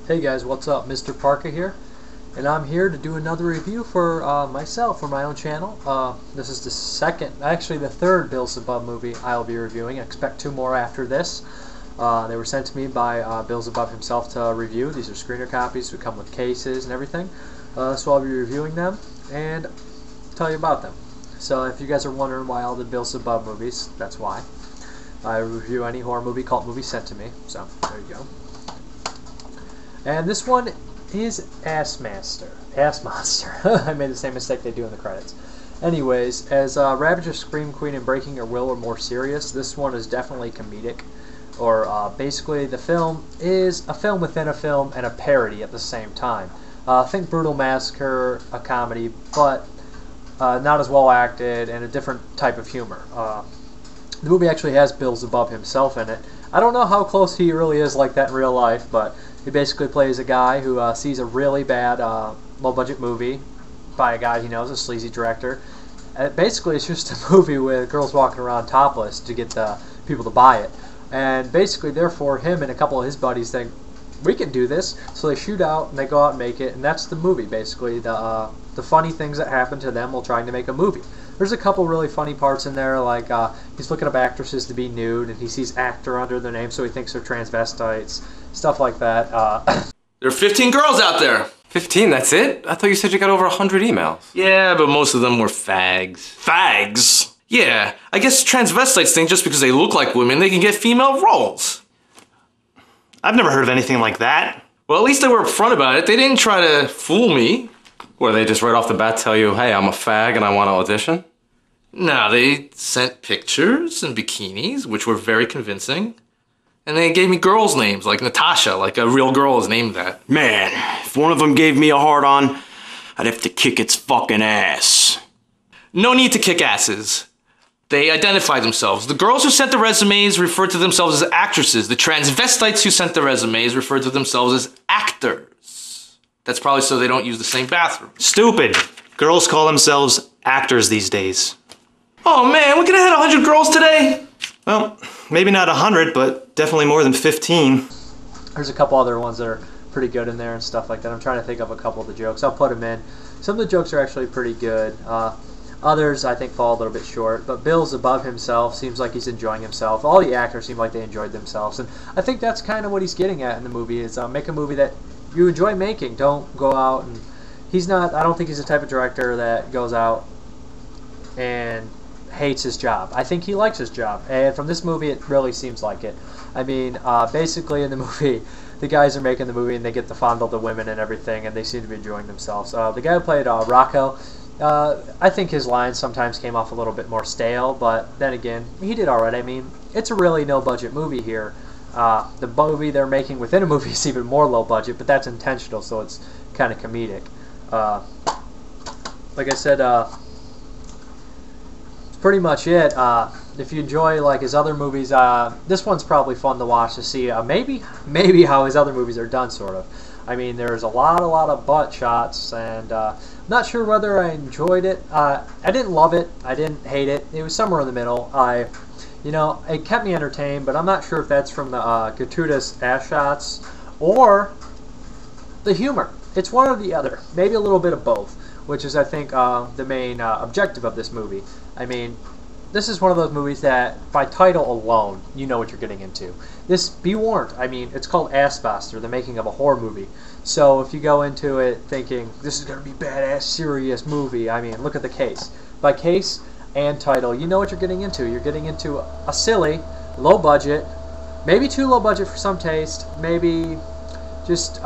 Hey guys, what's up? Mrparka here, and I'm here to do another review for myself, for my own channel. This is the the third Beelzebub movie I'll be reviewing. I expect 2 more after this. They were sent to me by Beelzebub himself to review. These are screener copies that come with cases and everything. So I'll be reviewing them and tell you about them. So if you guys are wondering why all the Beelzebub movies, that's why. I review any horror movie, cult movie sent to me. So there you go. And this one is Assmonster. I made the same mistake they do in the credits. Anyways, as Ravager, Scream Queen, and Breaking Her Will are more serious, this one is definitely comedic. Or basically, the film is a film within a film and a parody at the same time. Think Brutal Massacre, a comedy, but not as well acted and a different type of humor. The movie actually has Beelzebub himself in it. I don't know how close he really is like that in real life, but he basically plays a guy who sees a really bad, low-budget movie by a guy he knows, a sleazy director. And basically, it's just a movie with girls walking around topless to get the people to buy it. And basically, therefore, him and a couple of his buddies think, we can do this. So they shoot out and they go out and make it, and that's the movie, basically. The funny things that happen to them while trying to make a movie. There's a couple really funny parts in there, like he's looking up actresses to be nude, and he sees actor under their name, so he thinks they're transvestites, stuff like that. There are 15 girls out there. 15, that's it? I thought you said you got over 100 emails. Yeah, but most of them were fags. Fags? Yeah, I guess transvestites think just because they look like women, they can get female roles. I've never heard of anything like that. Well, at least they were upfront about it. They didn't try to fool me. Or they just right off the bat tell you, hey, I'm a fag and I want to audition? No, they sent pictures and bikinis, which were very convincing. And they gave me girls' names, like Natasha, like a real girl is named that. Man, if one of them gave me a hard-on, I'd have to kick its fucking ass. No need to kick asses. They identified themselves. The girls who sent the resumes referred to themselves as actresses. The transvestites who sent the resumes referred to themselves as actors. That's probably so they don't use the same bathroom. Stupid. Girls call themselves actors these days. Oh man, we could have had 100 girls today. Well, maybe not 100, but definitely more than 15. There's a couple other ones that are pretty good in there and stuff like that. I'm trying to think of a couple of the jokes. I'll put them in. Some of the jokes are actually pretty good. Others, I think, fall a little bit short. But Beelzebub himself seems like he's enjoying himself. All the actors seem like they enjoyed themselves. And I think that's kind of what he's getting at in the movie, is make a movie that you enjoy making. Don't go out and... I don't think he's the type of director that goes out and hates his job. I think he likes his job. And from this movie, it really seems like it. I mean, basically in the movie, the guys are making the movie and they get to fondle the women and everything, and they seem to be enjoying themselves. The guy who played Rocco, I think his lines sometimes came off a little bit more stale, but then again, he did alright. I mean, it's a really no-budget movie here. The movie they're making within a movie is even more low budget, but that's intentional, so it's kind of comedic. Like I said, that's pretty much it. If you enjoy like his other movies, this one's probably fun to watch to see maybe how his other movies are done, sort of. I mean, there's a lot of butt shots, and I'm not sure whether I enjoyed it. I didn't love it. I didn't hate it. It was somewhere in the middle. You know, it kept me entertained, but I'm not sure if that's from the gratuitous ass shots or the humor. It's one or the other. Maybe a little bit of both, which is, I think, the main objective of this movie. I mean, this is one of those movies that, by title alone, you know what you're getting into. Be warned. I mean, it's called Assmonster, the making of a horror movie. So if you go into it thinking, this is going to be a badass, serious movie, I mean, look at the case. By case and title, you know what you're getting into. You're getting into a silly, low budget, maybe too low budget for some taste, maybe just,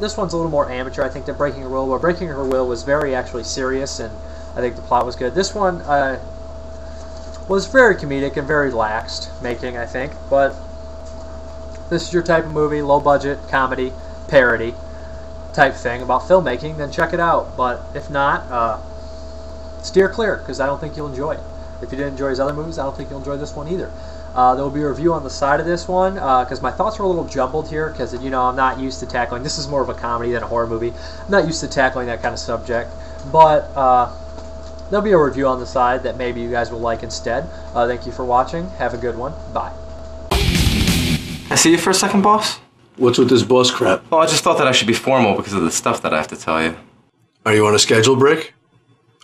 this one's a little more amateur, I think, than Breaking Her Will, where Breaking Her Will was very actually serious, and I think the plot was good. This one was very comedic and very laxed making, I think, but this is your type of movie, low budget, comedy, parody type thing about filmmaking, then check it out. But if not, steer clear, because I don't think you'll enjoy it. If you didn't enjoy his other movies, I don't think you'll enjoy this one either. There will be a review on the side of this one, because my thoughts are a little jumbled here, because, you know, I'm not used to tackling, this is more of a comedy than a horror movie. I'm not used to tackling that kind of subject, but there'll be a review on the side that maybe you guys will like instead. Thank you for watching. Have a good one. Bye. I see you for a second, boss? What's with this boss crap? Well, I just thought that I should be formal because of the stuff that I have to tell you. Are you on a schedule, Brick?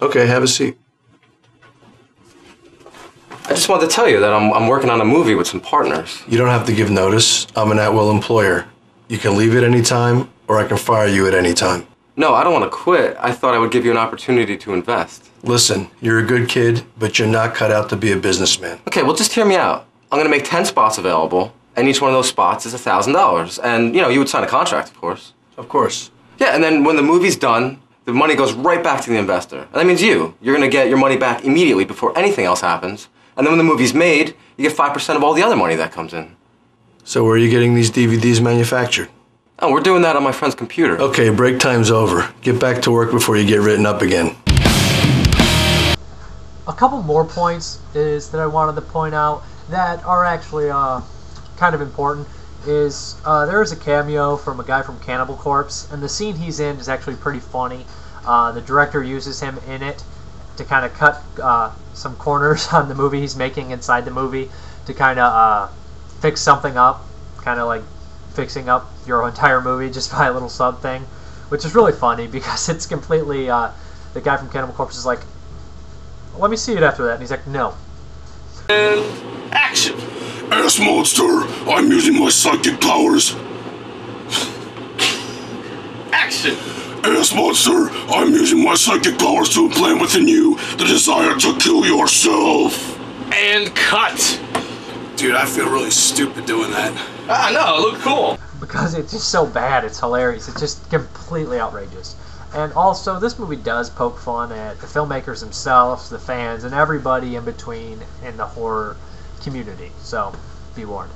Okay, have a seat. I just wanted to tell you that I'm working on a movie with some partners. You don't have to give notice. I'm an at-will employer. You can leave at any time, or I can fire you at any time. No, I don't want to quit. I thought I would give you an opportunity to invest. Listen, you're a good kid, but you're not cut out to be a businessman. Okay, well, just hear me out. I'm going to make 10 spots available, and each one of those spots is $1,000. And, you know, you would sign a contract, of course. Of course. Yeah, and then when the movie's done, the money goes right back to the investor. And that means you're going to get your money back immediately before anything else happens. And then when the movie's made, you get 5% of all the other money that comes in. So where are you getting these DVDs manufactured? Oh, we're doing that on my friend's computer. Okay, break time's over. Get back to work before you get written up again. A couple more points is that I wanted to point out that are actually kind of important. Is there is a cameo from a guy from Cannibal Corpse, and the scene he's in is actually pretty funny. The director uses him in it to kind of cut some corners on the movie he's making inside the movie to kind of fix something up, kind of like fixing up your entire movie just by a little sub thing, which is really funny because it's completely the guy from Cannibal Corpse is like, let me see it after that, and he's like, no. And action! Assmonster, I'm using my psychic powers. Action! Assmonster, I'm using my psychic powers to implant within you the desire to kill yourself. And cut! Dude, I feel really stupid doing that. I know, it looked cool. Because it's just so bad, it's hilarious. It's just completely outrageous. And also, this movie does poke fun at the filmmakers themselves, the fans, and everybody in between in the horror community. So, be warned.